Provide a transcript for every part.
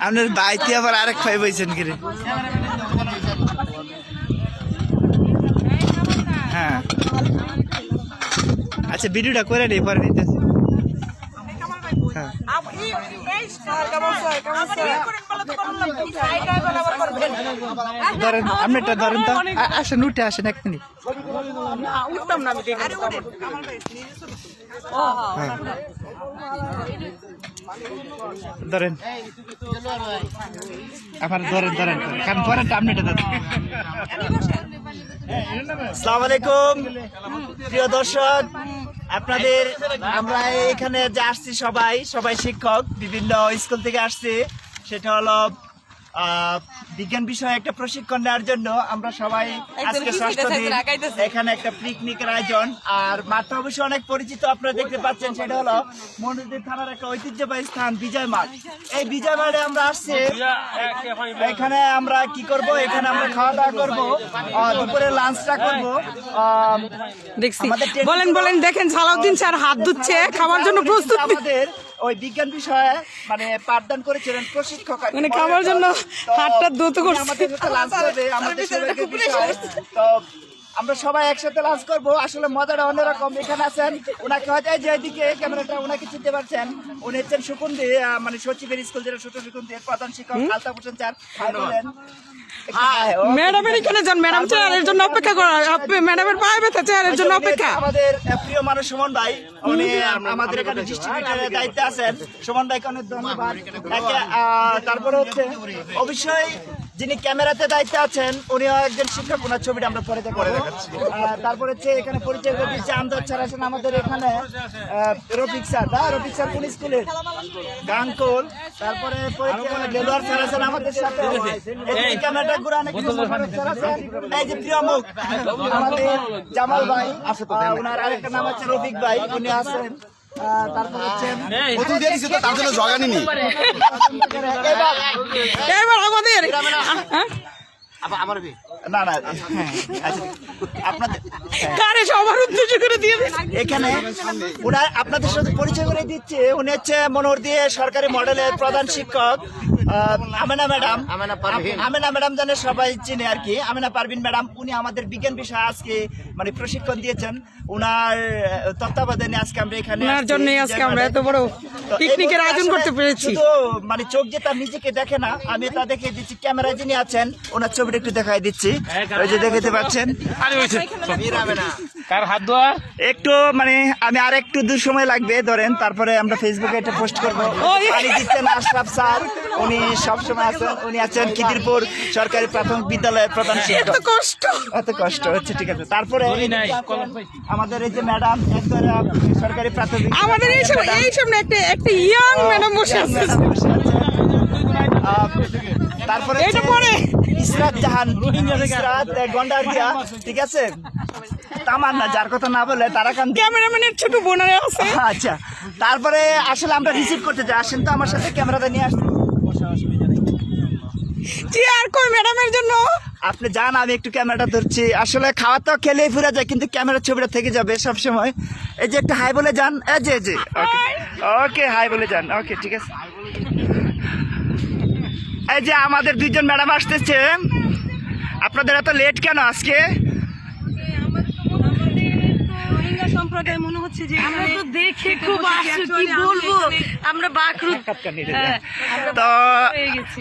আপনার বাইতে আবার আরেক খাই বইছেন কি রে? হ্যাঁ আচ্ছা ভিডিওটা করে রে পরে নিতেছি। হ্যাঁ ধরেন আপনি এটা ধরেন তো, আসেন উঠে আসেন এক মিনিট। ধরেন আমার ধরেন ধরেন কারণ ধরেন আপনি এটা ধরেন। আসসালামু আলাইকুম প্রিয় দর্শক, আপনাদের আমরা এখানে যে আসছি সবাই শিক্ষক, বিভিন্ন স্কুল থেকে আসছি। সেটা হলো বিজ্ঞান বিষয়ে একটা প্রশিক্ষণ নেওয়ার জন্য আমরা সবাই আজকে ষষ্ঠ দিন এখানে একটা পিকনিকের আয়োজন। আর মাঠটা অবশ্যই অনেক পরিচিত, আপনারা দেখতে পাচ্ছেন। সেটা হলো মনোরী থানার একটা ঐতিহ্যবাহী স্থান বিজয় মাঠ। এই বিজয় মাঠে আমরা আসছি। এখানে আমরা কি করব, এখানে আমরা খাওয়া দাওয়া করবো, দুপুরে লাঞ্চটা করবো। দেখছি বলেন বলেন দেখেন সালাউদ্দিন স্যার হাত ধুচ্ছে খাওয়ার জন্য প্রস্তুত। আমাদের ওই বিজ্ঞান বিষয়ে মানে পাঠদান করেছিলেন প্রশিক্ষক, মানে খাওয়ার জন্য হাতটা ধুতে করছে। আমাদের লাঞ্চ করবে, আমাদের সবাইকে বিষয়। তো আমরা সবাই একসাথে লাঞ্চ করবো। আসলে মজাটা অন্যরকম। এখানে আছেন ওনাকে হয়তো যে এদিকে ক্যামেরাটা ওনাকে চিনতে পারছেন, উনি হচ্ছেন সুকুন্দি, মানে সচিবের স্কুল যেটা ছোট সুকুন্দির প্রধান শিক্ষক আলতাফ হোসেন স্যার। ম্যাডামের এখানে যান, ম্যাডাম চেয়ারের জন্য অপেক্ষা করা, ম্যাডামের পায়ে ব্যথা চেয়ারের জন্য অপেক্ষা। আমাদের প্রিয় মানুষ সুমন ভাই, উনি আমাদের এখানে ডিস্ট্রিবিউটরের দায়িত্বে আছেন। সুমন ভাইকে অনেক ধন্যবাদ। তারপরে হচ্ছে অবশ্যই যিনি ক্যামেরাতে দায়িত্বে আছেন উনিও একজন শিক্ষক, ওনার ছবিটা আমরা পরে দেখাচ্ছি। তারপরে হচ্ছে এখানে পরিচয় করে দিচ্ছে আমদাদ স্যার আছেন আমাদের এখানে, রফিক স্যার। রফিক স্যার কোন স্কুলের? গাংকুল। তারপরে দেলোয়ার স্যার আছেন আমাদের সাথে। ক্যামেরাটা ঘুরানো স্যার আছেন। এই যে প্রিয় মুখ আমাদের জামাল ভাই, ওনার আরেকটা নাম আছে রফিক ভাই, উনি আছেন। তারপর হচ্ছে তার জন্য জগানি নেই। এবার আমাদের না না আপনাদের সবার উদ্দেশ্য করে দিয়ে এখানে ওনার আপনাদের সাথে পরিচয় করে দিচ্ছে। উনি হচ্ছে মনোহরদী সরকারি মডেলের প্রধান শিক্ষক আমেনা ম্যাডাম। আমেনা ম্যাডাম জানে সবাই চিনে আর কি, আমেনা পারভিন ম্যাডাম। উনি আমাদের বিজ্ঞান বিষয়ে আজকে মানে প্রশিক্ষণ দিয়েছেন। উনার তত্ত্বাবধানে আজকে আমরা এখানে এত বড় পিকনিকের আয়োজন করতে পেরেছি। শুধু মানে চোখ যে তার নিজেকে দেখে না, আমি তা দেখিয়ে দিচ্ছি। ক্যামেরায় যিনি আছেন ওনার ছবিটা একটু দেখাই দিচ্ছি, ওই যে দেখতে পাচ্ছেন। কার হাত ধোয়া একটু মানে আমি আর একটু দূর সময় লাগবে ধরেন, তারপরে আমরা ফেসবুকে এটা পোস্ট করবো। পানি দিচ্ছেন আশরাফ স্যার, উনি সবসময় আছেন। উনি আছেন খিদিরপুর সরকারি প্রাথমিক বিদ্যালয়ের প্রধান শিক্ষক। এত কষ্ট হচ্ছে, ঠিক আছে। তারপরে আমাদের এই যে ম্যাডাম সরকারি প্রাথমিক, আমাদের এই সামনে একটা ইয়াং ম্যাডাম বসে আছে। তারপরে ইসরাত জাহান, ইসরাত গন্ডারিয়া, ঠিক আছে। তামান্না, যার কথা না বলে তারা কান ক্যামেরাম্যানের ছোট বোনেরা আছে। আচ্ছা, তারপরে আসলে আমরা রিসিভ করতে যাই। আসেন তো আমার সাথে, ক্যামেরাটা নিয়ে আসতে। চেয়ার কই ম্যাডামের জন্য? আপনি যান, আমি একটু ক্যামেরাটা ধরছি। আসলে খাওয়া তো খেলেই ফুরা যায়, কিন্তু ক্যামেরার ছবিটা থেকে যাবে সব সময়। এই যে একটা হাই বলে যান। এই যে ওকে ওকে, হাই বলে যান। ওকে, ঠিক আছে। এই যে আমাদের দুইজন ম্যাডাম আসতেছে। আপনাদের এত লেট কেন আজকে? সম্প্রদায় মনে হচ্ছে যে আমরা তো দেখে খুব কি বলবো, আমরা তো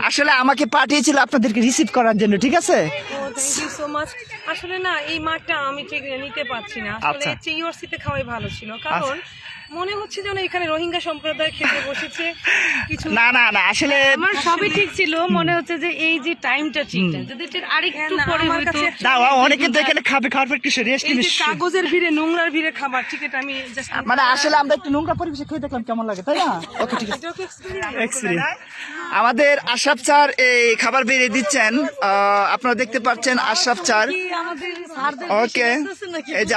আসলে আমাকে পাঠিয়েছিল আপনাদেরকে রিসিভ করার জন্য, ঠিক আছে। Thank you so much. আসলে না এই মাঠটা আমি ঠিক নিতে পারছি না। আসলে চিওরসিতে খাওয়াই ভালো ছিল, কারণ মনে হচ্ছে যেন এখানে রোহিঙ্গা সম্প্রদায় খেতে বসেছে কিছু। না না না, আসলে আমার সবই ঠিক ছিল, মনে হচ্ছে যে এই যে টাইমটা ঠিক না, যদি আরেকটু পরে হয়তো না। অনেকে তো এখানে খাবে, খাওয়ার একটু রেস্ট নিস। কাগজের ভিড়ে নোংরার ভিড়ে খাবার, ঠিক আছে। আমি মানে আসলে আমরা একটু নোংরা পরিবেশে খেয়ে দেখলাম কেমন লাগে, তাই না? ওকে, ঠিক আছে। এক্সপেরিয়েন্স। আমাদের আশরাফ স্যার এই খাবার বেরিয়ে দিচ্ছেন, আপনারা দেখতে পাচ্ছেন আশরাফ স্যার। ওকে, এই যে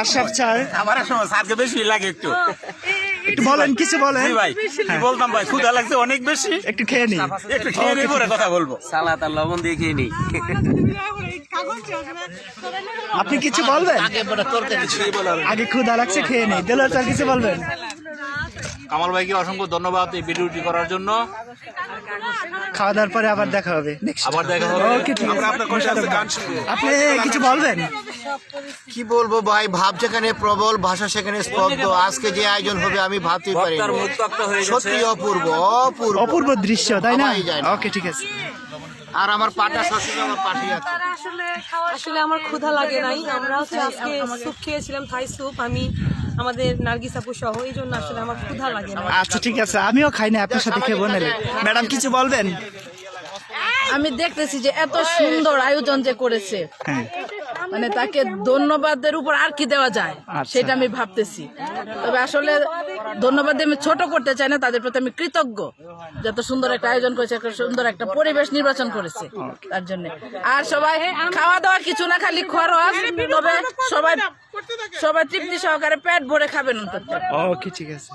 আশরাফ স্যার। আমার সময় স্যারকে বেশি লাগে একটু বলেন, কিছু বলেন ভাই। কি বলতাম ভাই, ক্ষুধা লাগছে অনেক বেশি, একটু খেয়ে নি। একটু খেয়ে নিয়ে পরে কথা বলবো। সালাদ আর লবণ দিয়ে খেয়ে নি। আপনি কিছু বলবেন? আগে ক্ষুধা লাগছে, খেয়ে নেই। দেলোয়ার স্যার কিছু বলবেন? কামাল ভাইকে অসংখ্য ধন্যবাদ এই ভিডিওটি করার জন্য। খাওয়া দাওয়ার পরে আবার দেখা হবে আবার দেখা হবে। ওকে, ঠিক আছে। আপনি কিছু বলবেন? কি বলবো ভাই, ভাব যেখানে প্রবল, ভাষা সেখানে স্তব্ধ। আজকে যে আয়োজন হবে আমি ভাবতেই পারি বক্তার মুখ তক্তা হয়ে গেছে। সত্যি অপূর্ব অপূর্ব অপূর্ব দৃশ্য, তাই না? সবাই জানে। ওকে, ঠিক আছে। আর আমার পাটা শ্বশুর আমার পাশেই আছে। আসলে আমার ক্ষুধা লাগে নাই, আমরা হচ্ছে আজকে স্যুপ খেয়েছিলাম, থাই স্যুপ, আমি আমাদের নার্গিস আপু সহ, এই জন্য আসলে আমার ক্ষুধা লাগে না। আচ্ছা, ঠিক আছে, আমিও খাই না, আপনার সাথে খেয়ে বলে ম্যাডাম কিছু বলবেন? আমি দেখতেছি যে এত সুন্দর আয়োজন যে করেছে, হ্যাঁ, মানে তাকে ধন্যবাদের উপর আর কি দেওয়া যায় আচ্ছা। সেটা আমি ভাবতেছি। তবে আসলে ধন্যবাদ দিয়ে আমি ছোট করতে চাই না, তাদের প্রতি আমি কৃতজ্ঞ যত সুন্দর একটা আয়োজন করেছে, একটা সুন্দর একটা পরিবেশ নির্বাচন করেছে তার জন্য। আর সবাই খাওয়া দাওয়া কিছু না, খালি খরচ, তবে সবাই সবাই তৃপ্তি সহকারে পেট ভরে খাবেন অন্তত। ওকে, ঠিক আছে।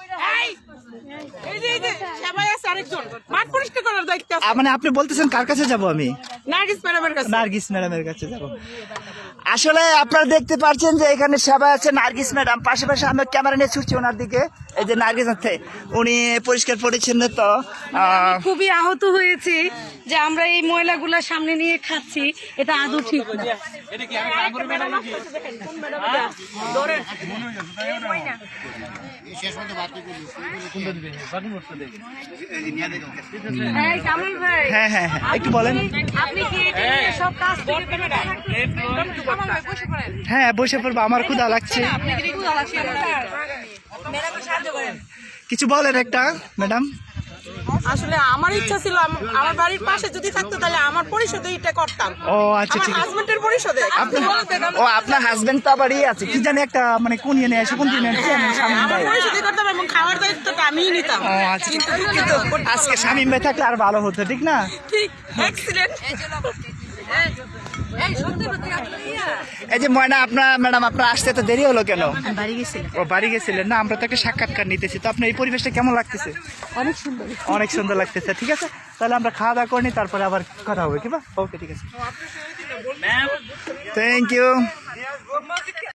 মানে আপনি বলতেছেন কার কাছে যাব? আমি নার্গিস ম্যাডামের কাছে যাব। আসলে আপনারা দেখতে পাচ্ছেন যে এখানে সবাই আছে, নার্গিস ম্যাডাম পাশাপাশি আমি ক্যামেরা নিয়ে ছুটছি ওনার দিকে। এই যে নার্গিস আছে, উনি পরিষ্কার পরিচ্ছন্ন তো খুবই আহত হয়েছে যে আমরা এই ময়লাগুলা সামনে নিয়ে খাচ্ছি, এটা আদৌ ঠিক না। এই কামাল ভাই, হ্যাঁ হ্যাঁ হ্যাঁ, একটু বলেন। আপনি কি এটা নিয়ে সব কাজ থেকে কামাল ভাই বসে পড়েন। হ্যাঁ, বসে পড়বো, আমার ক্ষুধা লাগছে। আপনি কি ক্ষুধা লাগছে? ম্যাডামকে সাহায্য করেন। কিছু বলেন একটা ম্যাডাম। আসলে আমার ইচ্ছা ছিল আমার বাড়ির পাশে যদি থাকতো তাহলে আমার পরিশোধে এটা করতাম। ও আচ্ছা, ঠিক আছে। হাজবেন্ডের পরিশোধে ও আপনার হাজবেন্ড তো আবার আছে, কি জানি একটা মানে কোন ইয়ে আসে, কোন দিন শামীম ভাই। পরিশোধে করতাম এবং খাওয়ার দায়িত্বটা আমিই নিতাম। ও আচ্ছা, কিন্তু আজকে শামীম ভাই থাকলে আর ভালো হতো, ঠিক না? ঠিক, এক্সিলেন্ট। এই যে ময়না, আপনার ম্যাডাম আপনার আসতে তো দেরি হলো কেন? ও বাড়ি গেছিলেন না? আমরা তো একটা সাক্ষাৎকার নিতেছি, তো আপনার এই পরিবেশটা কেমন লাগতেছে? অনেক সুন্দর লাগতেছে। ঠিক আছে, তাহলে আমরা খাওয়া দাওয়া করিনি, তারপরে আবার কথা হবে, কি বা? ওকে, ঠিক আছে, থ্যাংক ইউ।